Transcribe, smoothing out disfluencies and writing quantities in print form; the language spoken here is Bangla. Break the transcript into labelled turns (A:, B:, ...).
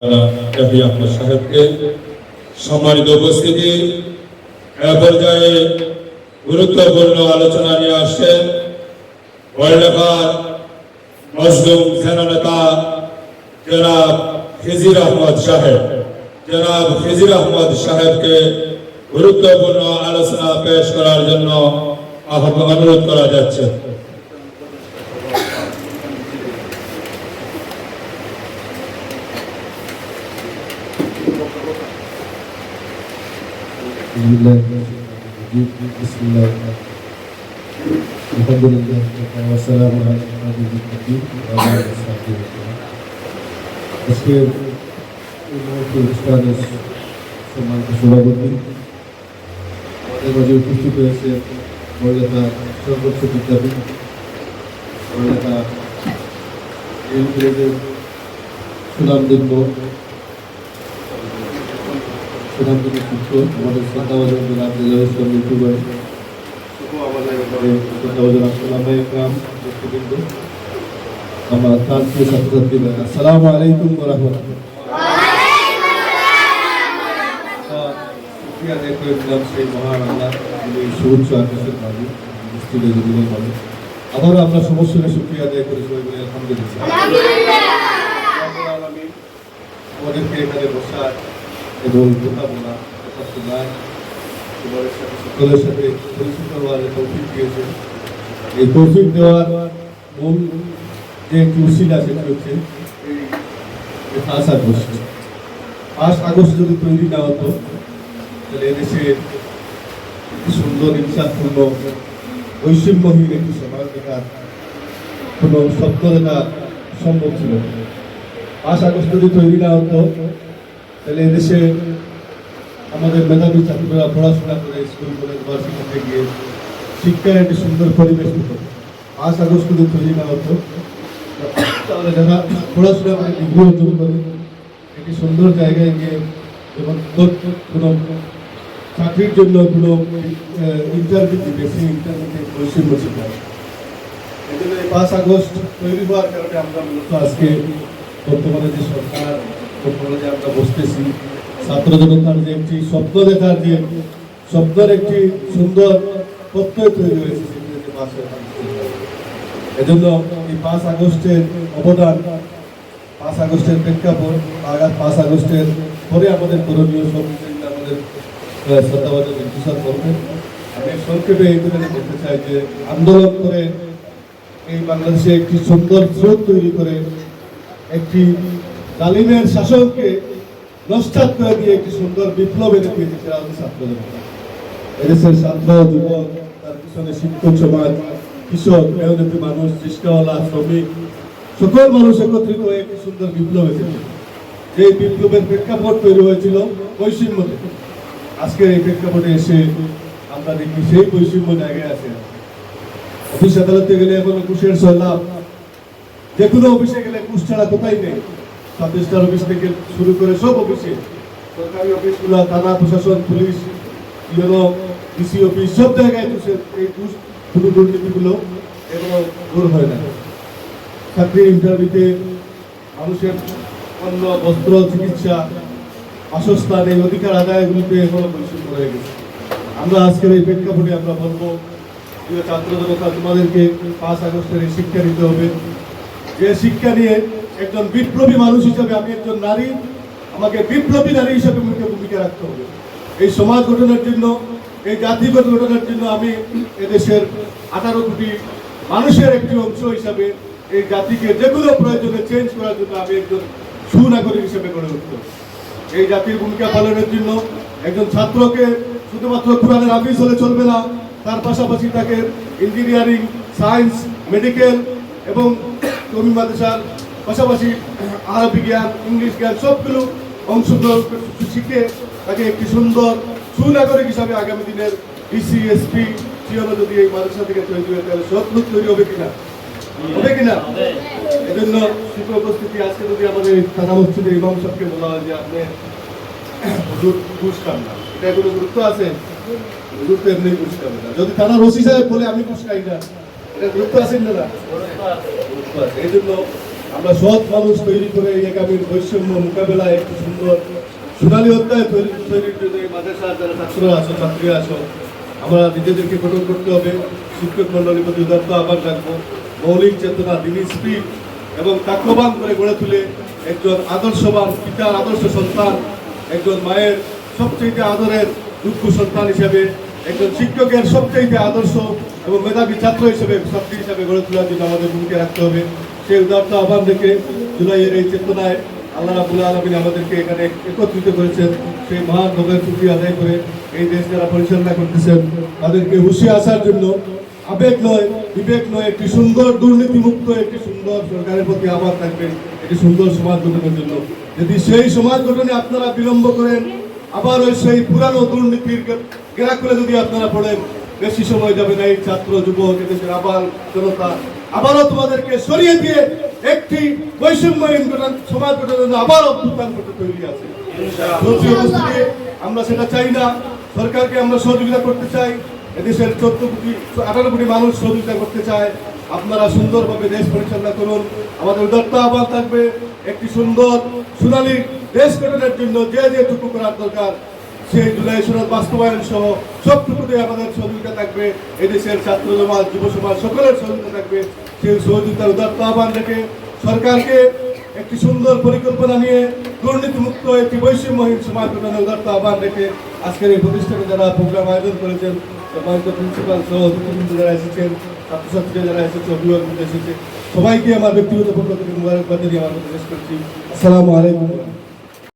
A: আহমদ সাহেবকে সম্মানিত উপস্থিতি পর্যায়ে গুরুত্বপূর্ণ আলোচনা নিয়ে আসছেন ওয়ার্ল্ডকার মজলুম সেনানেতা জনাব খিজির আহমদ সাহেব। জনাব খিজির আহমদ সাহেবকে গুরুত্বপূর্ণ আলোচনা পেশ করার জন্য অনুরোধ করা যাচ্ছে।
B: সভাপতি আমাদের মাঝে উপস্থিত হয়েছে মহিলা সর্বোচ্চ বিদ্যাপীঠ মহিলা এই গ্রেডের সুনামযোগ্য শিক্ষক আমাদের শ্রদ্ধাভাজন জনাব ইসলাম ইউটিউবার শ্রদ্ধাভাজন আসসালাম ব্যক্তিবৃন্দ আমার প্রান্তীয় ছাত্রছাত্রীরা আসসালামু আলাইকুম ওয়া রাহমাতুল্লাহ। সেই মহান আল্লাহ সুউচ্চ আকাশের মালিক নিশ্চিতের জীবনের মালিক আবারও আমরা সমস্যাকে শুকরিয়া আদায় করি সবাই বলে আলহামদুলিল্লাহ। আমাদেরকে এখানে বসা এবং কথা বলা কথা শোনা সকলের সাথে পরিচিত হওয়ার তৌফিক দিয়েছে। এই তৌফিক দেওয়ার মূল যে একটি উসিলা সেটা হচ্ছে এই 5 আগস্ট। 5 আগস্ট যদি তৈরি না হতো তাহলে এদেশে সুন্দর ইচ্ছাপূর্ণ বৈষম্যহীন একটি সমাজ দেখার কোনো স্বপ্ন দেখা সম্ভব ছিল। 5 আগস্ট যদি তৈরি না হতো তাহলে এদেশে আমাদের মেধাবী ছাত্ররা পড়াশোনা করে স্কুল কলেজ ভার্সিটিতে গিয়ে শিক্ষার একটি সুন্দর পরিবেশ হতো। 5 আগস্ট যদি তৈরি না হতো তাহলে যারা পড়াশোনা করে ডিগ্রি অর্জন করে একটি সুন্দর জায়গায় গিয়ে এবং কোনো চাকরির জন্য কোনো ইন্টারভিউ দিবে সেই ইন্টারভিউতে বৈষম্য ছিল। এই জন্য 5 আগস্ট তৈরি হওয়ার কারণে আমরা মূলত আজকে বর্তমানে যে সরকার বর্তমানে যে আমরা বসতেছি ছাত্র জনতার যে একটি স্বপ্ন দেখার যে স্বপ্নের একটি সুন্দর প্রত্যয় তৈরি হয়েছে এজন্য এই 5 আগস্টের অবদান 5 আগস্টের প্রেক্ষাপট 5 আগস্টের পরে আমাদের করণীয় সব আমাদের শ্রদ্ধাভাজন ইন্তিসার করবেন। আমি সংক্ষেপে এইখানে বলতে চাই যে আন্দোলন করে এই বাংলাদেশে একটি সুন্দর স্রোত তৈরি করে একটি জালিমের শাসককে নস্যাৎ করে দিয়ে একটি সুন্দর বিপ্লব এনে দিয়েছে সেটা হচ্ছে ছাত্র জনতা। এদেশের ছাত্র যুবক তার পিছনে শিক্ষক সমাজ কৃষক মেহনতি মানুষ রিস্কাওয়ালা শ্রমিক সকল মানুষ একত্রিত হয়ে একটি সুন্দর বিপ্লব এসেছে। যে বিপ্লবের প্রেক্ষাপট তৈরি হয়েছিল বৈষম্য থেকে। আজকের এই প্রেক্ষাপটে এসে আমরা দেখি সেই বৈষম্য জায়গায় আছে। অফিস আদালতে গেলে এখন ঘুষের সয়লাভ, যে কোনো অফিসে গেলে ঘুষ ছাড়া কোথায় নেই। সাবরেজিস্ট্রার অফিস থেকে শুরু করে সব অফিসে সরকারি অফিসগুলো থানা প্রশাসন পুলিশ ইউনো ডিসি অফিস সব জায়গায় এই ঘুষ কোনো দুর্নীতিগুলো এগুলো দূর হয় না। চাকরির ইন্টারভিউতে মানুষের অন্ন বস্ত্র চিকিৎসা বাসস্থান এই অধিকার আদায়গুলিতে এখনো বৈষম্য রয়ে গেছে। আমরা আজকের এই প্রেক্ষাপটে আমরা বলবো প্রিয় ছাত্র জনতা তোমাদেরকে 5 আগস্টের এই শিক্ষা নিতে হবে। যে শিক্ষা নিয়ে একজন বিপ্লবী মানুষ হিসাবে আমি একজন নারী আমাকে বিপ্লবী নারী হিসাবে ভূমিকা রাখতে হবে। এই সমাজ গঠনের জন্য এই জাতিগত গঠনের জন্য আমি এদেশের 18 কোটি মানুষের একটি অংশ হিসাবে এই জাতিকে যে কোনো প্রয়োজনে চেঞ্জ করার জন্য আমি একজন সুনাগরিক হিসেবে গড়ে উঠতে। এই জাতির ভূমিকা পালনের জন্য একজন ছাত্রকে শুধুমাত্র কোরআনের হাফিজ হলে চলবে না, তার পাশাপাশি তাকে ইঞ্জিনিয়ারিং সায়েন্স মেডিকেল এবং কওমি মাদ্রাসার পাশাপাশি আরবি জ্ঞান ইংলিশ জ্ঞান সবগুলো অংশগ্রহণ শিখে তাকে একটি সুন্দর সুনাগরিক হিসাবে আগামী দিনের ডিসি এসপি সিওনো যদি এই মাদ্রাসা থেকে তৈরি হয় তাহলে সব লোক তৈরি হবে কিনা এজন্য শিক্ষক উপস্থিতি আজকে যদি আমাদের থানা মসজিদের ইমাম সাহেবকে বলা হয় যে আপনি হুজুর ঘুষ খান না, এটা কোনো গুরুত্ব আছে? গুরুত্ব এমনি ঘুষ খাবে না। যদি থানার ওসি সাহেব বলে আমি ঘুষ খাই না, এটা গুরুত্ব আছে না? এই জন্য আমরা সৎ মানুষ তৈরি করে এই আগামীর বৈষম্য মোকাবেলায় একটি সুন্দর সোনালী অধ্যায় তৈরির জন্য এই মাদ্রাসার যারা ছাত্ররা আসো ছাত্রীরা আসো, আমরা নিজেদেরকে গঠন করতে হবে। শিক্ষক মন্ডলীর প্রতি উদাত্ত আহ্বান রাখবো, মৌলিক চেতনা, দিনী স্পিরিট এবং তাক্যবান করে গড়ে তুলে একজন আদর্শবান পিতার আদর্শ সন্তান, একজন মায়ের সবচেয়ে আদরের দুঃখ সন্তান হিসেবে, একজন শিক্ষকের সবচেয়ে আদর্শ এবং মেধাবী ছাত্র হিসেবে ছাত্রী হিসেবে গড়ে তোলার জন্য আমাদের ভূমিকা রাখতে হবে। সেই উদাত্ত আহ্বান রেখে জুলাইয়ের এই চেতনায় আল্লাহ রাব্বুল আলামিন আমাদেরকে এখানে একত্রিত করেছেন। সেই মহান ভোগের শুকরিয়া আদায় করে এই দেশ যারা পরিচালনা করতেছেন তাদেরকে হুঁশিয়ে আসার জন্য আবেগ নয় বিবেক নয়, একটি সুন্দর দুর্নীতিমুক্ত একটি সুন্দর সরকারের প্রতি আহ্বান থাকবে, একটি সুন্দর সমাজ গঠনের জন্য। যদি সেই সমাজ গঠনে আপনারা বিলম্ব করেন, আবার ওই সেই পুরানো দুর্নীতির ঘেরা করে যদি আপনারা পড়েন, বেশি সময় যাবে না এই ছাত্র যুবক এদেশের আবার জনতা আবারও তোমাদেরকে সরিয়ে দিয়ে একটি বৈষম্যহীন সমাজ গঠনের জন্য আবার অভ্যুত্থান করতে তৈরি আছে। আমরা সেটা চাই না। সরকারকে আমরা সহযোগিতা করতে চাই, এদেশের 18 কোটি মানুষ সহযোগিতা করতে চায়। আপনারা সুন্দরভাবে দেশ পরিচালনা করুন। আমাদের উদাত্ত আহ্বান থাকবে একটি সুন্দর সোনালী দেশ গঠনের জন্য যে যেটুকু করার দরকার সেই জুলাই সনদ বাস্তবায়ন সহ সবটুকুতে আমাদের সহযোগিতা থাকবে। এদেশের ছাত্র সমাজ, যুব সমাজ সকলের সহযোগিতা থাকবে। সেই সহযোগিতার উদাত্ত আহ্বান রেখে সরকারকে একটি সুন্দর পরিকল্পনা নিয়ে দুর্নীতিমুক্ত একটি বৈষম্যহীন সমাজ গঠনের উদাত্ত আহ্বান রেখে আজকের এই প্রতিষ্ঠানে যারা প্রোগ্রাম আয়োজন করেছেন, প্রিন্সিপাল সহ অতিথিবৃন্দ যারা এসেছেন, ছাত্রছাত্রীরা যারা এসেছে, অভিভাবক এসেছে, সবাইকে আমার ব্যক্তিগত পক্ষ থেকে মুবারকবাদ জানিয়ে আমার কথা শেষ করছি। আসসালামু আলাইকুম।